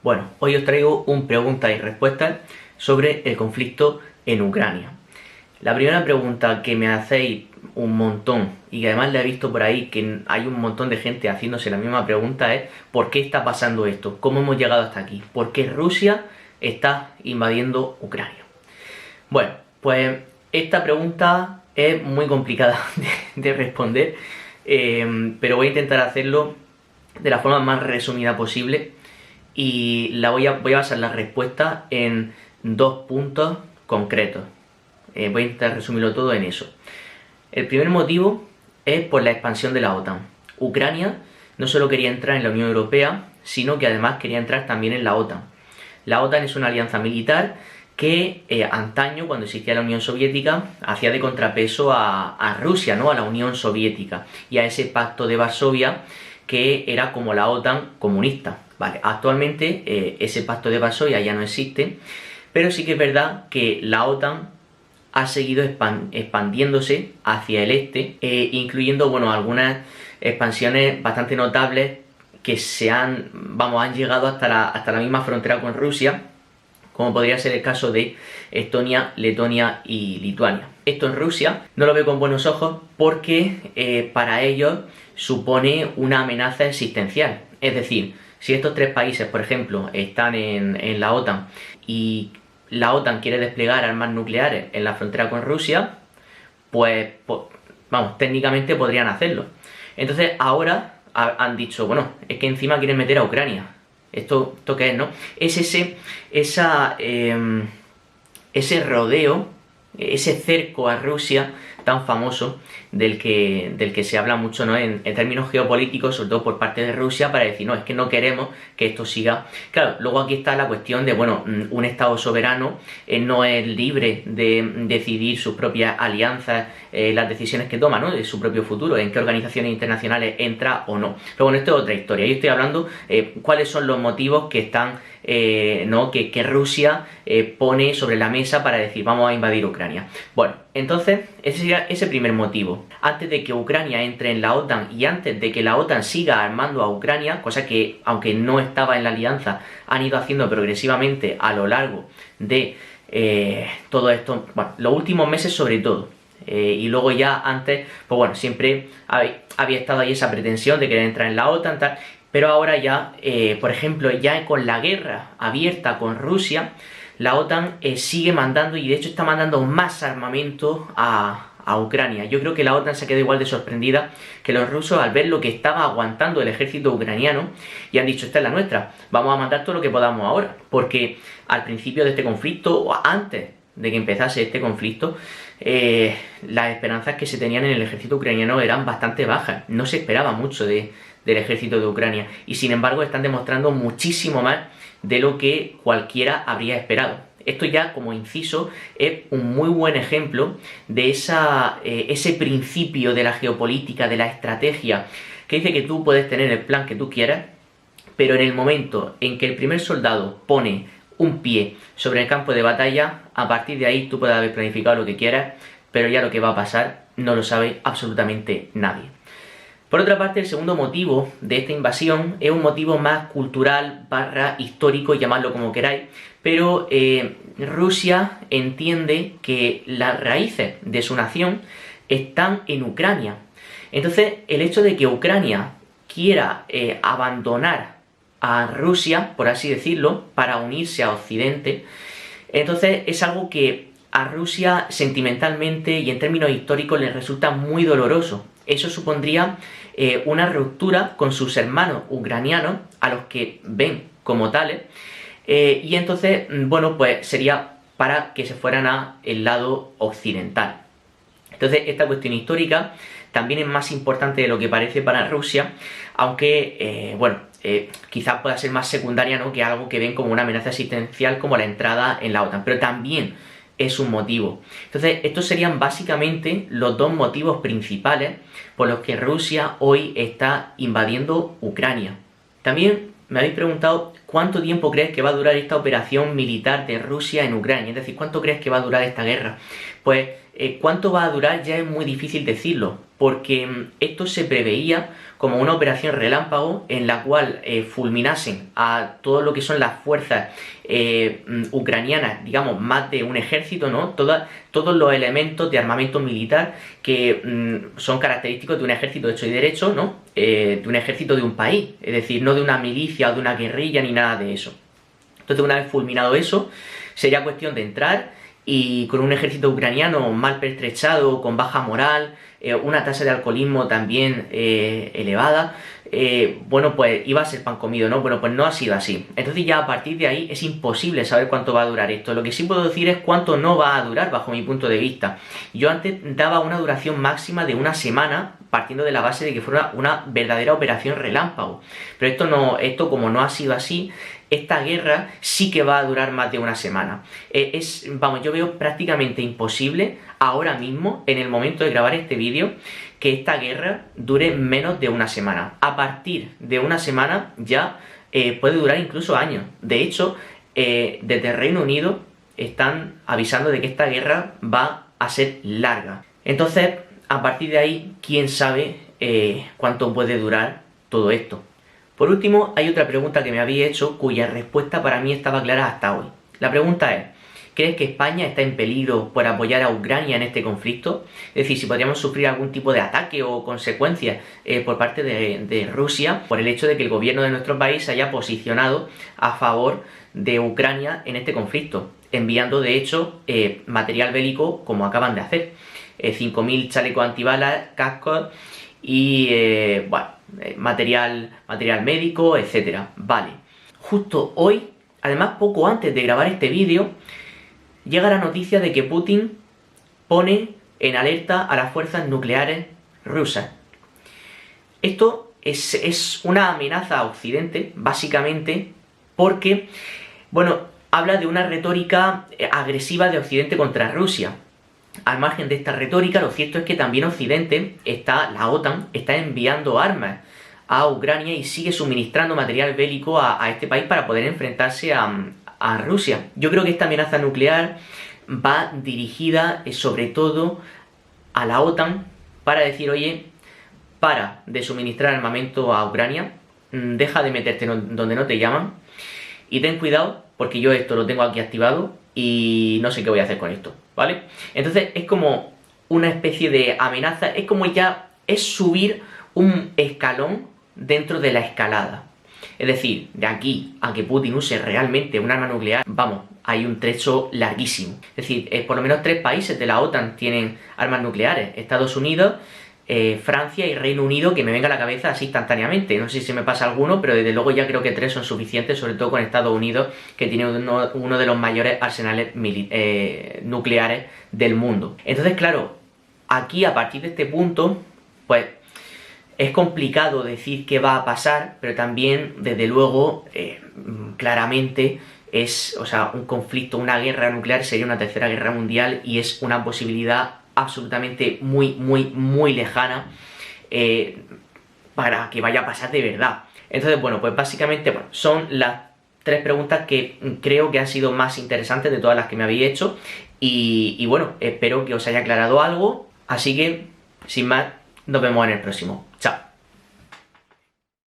Bueno, hoy os traigo un preguntas y respuestas sobre el conflicto en Ucrania. La primera pregunta que me hacéis un montón y que además la he visto por ahí que hay un montón de gente haciéndose la misma pregunta es ¿por qué está pasando esto? ¿Cómo hemos llegado hasta aquí? ¿Por qué Rusia está invadiendo Ucrania? Bueno, pues esta pregunta es muy complicada de responder, pero voy a intentar hacerlo de la forma más resumida posible y voy a basar la respuesta en dos puntos concretos. Voy a intentar resumirlo todo en eso. El primer motivo es por la expansión de la OTAN. Ucrania no solo quería entrar en la Unión Europea, sino que además quería entrar también en la OTAN. La OTAN es una alianza militar que antaño, cuando existía la Unión Soviética, hacía de contrapeso a Rusia, ¿no? A la Unión Soviética y a ese pacto de Varsovia que era como la OTAN comunista. Vale, actualmente ese pacto de Varsovia ya no existe, pero sí que es verdad que la OTAN ha seguido expandiéndose hacia el este, incluyendo algunas expansiones bastante notables que han llegado hasta la misma frontera con Rusia, como podría ser el caso de Estonia, Letonia y Lituania. Esto en Rusia no lo veo con buenos ojos porque para ellos supone una amenaza existencial. Es decir, si estos tres países, por ejemplo, están en la OTAN y la OTAN quiere desplegar armas nucleares en la frontera con Rusia, pues técnicamente podrían hacerlo. Entonces ahora han dicho, bueno, es que encima quieren meter a Ucrania. ¿Esto qué es, no? Es ese rodeo, ese cerco a Rusia tan famoso del que se habla mucho, ¿no? En términos geopolíticos, sobre todo por parte de Rusia, para decir, no, es que no queremos que esto siga. Claro, luego aquí está la cuestión de, un Estado soberano no es libre de decidir sus propias alianzas, las decisiones que toma, ¿no? De su propio futuro, en qué organizaciones internacionales entra o no. Pero bueno, esto es otra historia. Yo estoy hablando cuáles son los motivos que están, que Rusia pone sobre la mesa para decir, vamos a invadir Ucrania. Bueno, entonces, ese sería ese primer motivo. Antes de que Ucrania entre en la OTAN y antes de que la OTAN siga armando a Ucrania, cosa que, aunque no estaba en la alianza, han ido haciendo progresivamente a lo largo de todo esto, los últimos meses sobre todo. Y luego ya antes, siempre había estado ahí esa pretensión de querer entrar en la OTAN, tal, pero ahora ya, por ejemplo, ya con la guerra abierta con Rusia, la OTAN sigue mandando y de hecho está mandando más armamento a Ucrania. Yo creo que la OTAN se quedó igual de sorprendida que los rusos al ver lo que estaba aguantando el ejército ucraniano y han dicho, esta es la nuestra, vamos a mandar todo lo que podamos ahora. Porque al principio de este conflicto, o antes de que empezase este conflicto, las esperanzas que se tenían en el ejército ucraniano eran bastante bajas. No se esperaba mucho del ejército de Ucrania y sin embargo están demostrando muchísimo más de lo que cualquiera habría esperado. Esto ya, como inciso, es un muy buen ejemplo de ese principio de la geopolítica, de la estrategia, que dice que tú puedes tener el plan que tú quieras, pero en el momento en que el primer soldado pone un pie sobre el campo de batalla, a partir de ahí tú puedes haber planificado lo que quieras, pero ya lo que va a pasar no lo sabe absolutamente nadie. Por otra parte, el segundo motivo de esta invasión es un motivo más cultural / histórico, llamadlo como queráis, pero Rusia entiende que las raíces de su nación están en Ucrania. Entonces, el hecho de que Ucrania quiera abandonar a Rusia, por así decirlo, para unirse a Occidente, entonces es algo que a Rusia sentimentalmente y en términos históricos le resulta muy doloroso. Eso supondría una ruptura con sus hermanos ucranianos, a los que ven como tales, y entonces, sería para que se fueran al lado occidental. Entonces, esta cuestión histórica también es más importante de lo que parece para Rusia, aunque, quizás pueda ser más secundaria, ¿no?, que algo que ven como una amenaza existencial como la entrada en la OTAN, pero también es un motivo. Entonces, estos serían básicamente los dos motivos principales por los que Rusia hoy está invadiendo Ucrania. También me habéis preguntado cuánto tiempo crees que va a durar esta operación militar de Rusia en Ucrania, es decir, cuánto crees que va a durar esta guerra. Pues ¿Cuánto va a durar? Ya es muy difícil decirlo, porque esto se preveía como una operación relámpago en la cual fulminasen a todo lo que son las fuerzas ucranianas, digamos, más de un ejército, ¿no? Todos los elementos de armamento militar que son característicos de un ejército hecho y derecho, ¿no? De un ejército de un país, es decir, no de una milicia o de una guerrilla ni nada de eso. Entonces, una vez fulminado eso, sería cuestión de entrar y con un ejército ucraniano mal pertrechado, con baja moral, una tasa de alcoholismo también elevada, bueno, pues iba a ser pan comido, ¿no? Bueno, pues no ha sido así. Entonces ya a partir de ahí es imposible saber cuánto va a durar esto. Lo que sí puedo decir es cuánto no va a durar bajo mi punto de vista. Yo antes daba una duración máxima de una semana, partiendo de la base de que fuera una verdadera operación relámpago. Pero esto como no ha sido así, esta guerra sí que va a durar más de una semana. Vamos, yo veo prácticamente imposible ahora mismo, en el momento de grabar este vídeo, que esta guerra dure menos de una semana. A partir de una semana ya puede durar incluso años. De hecho, desde el Reino Unido están avisando de que esta guerra va a ser larga. Entonces, a partir de ahí, quién sabe cuánto puede durar todo esto. Por último, hay otra pregunta que me habéis hecho cuya respuesta para mí estaba clara hasta hoy. La pregunta es, ¿crees que España está en peligro por apoyar a Ucrania en este conflicto? Es decir, si podríamos sufrir algún tipo de ataque o consecuencias por parte de Rusia por el hecho de que el gobierno de nuestro país se haya posicionado a favor de Ucrania en este conflicto, enviando de hecho material bélico como acaban de hacer. 5.000 chalecos antibalas, cascos y bueno, material médico, etcétera. Vale. Justo hoy, además poco antes de grabar este vídeo, llega la noticia de que Putin pone en alerta a las fuerzas nucleares rusas. Esto es una amenaza a Occidente, básicamente, porque, bueno, habla de una retórica agresiva de Occidente contra Rusia. Al margen de esta retórica, lo cierto es que también Occidente, la OTAN, está enviando armas a Ucrania y sigue suministrando material bélico a este país para poder enfrentarse a Rusia. Yo creo que esta amenaza nuclear va dirigida sobre todo a la OTAN para decir, oye, para de suministrar armamento a Ucrania, deja de meterte donde no te llaman y ten cuidado porque yo esto lo tengo aquí activado y no sé qué voy a hacer con esto, ¿vale? Entonces es como una especie de amenaza, es como es subir un escalón dentro de la escalada. Es decir, de aquí a que Putin use realmente un arma nuclear, vamos, hay un trecho larguísimo. Es decir, por lo menos 3 países de la OTAN tienen armas nucleares. Estados Unidos, Francia y Reino Unido, que me venga a la cabeza así instantáneamente. No sé si se me pasa alguno, pero desde luego ya creo que 3 son suficientes, sobre todo con Estados Unidos, que tiene uno de los mayores arsenales nucleares del mundo. Entonces, claro, aquí a partir de este punto, pues es complicado decir qué va a pasar, pero también, desde luego, claramente un conflicto, una guerra nuclear sería una tercera guerra mundial y es una posibilidad absolutamente muy lejana para que vaya a pasar de verdad. Entonces, bueno, pues básicamente son las 3 preguntas que creo que han sido más interesantes de todas las que me habéis hecho y bueno, espero que os haya aclarado algo, así que, sin más, nos vemos en el próximo. Chao.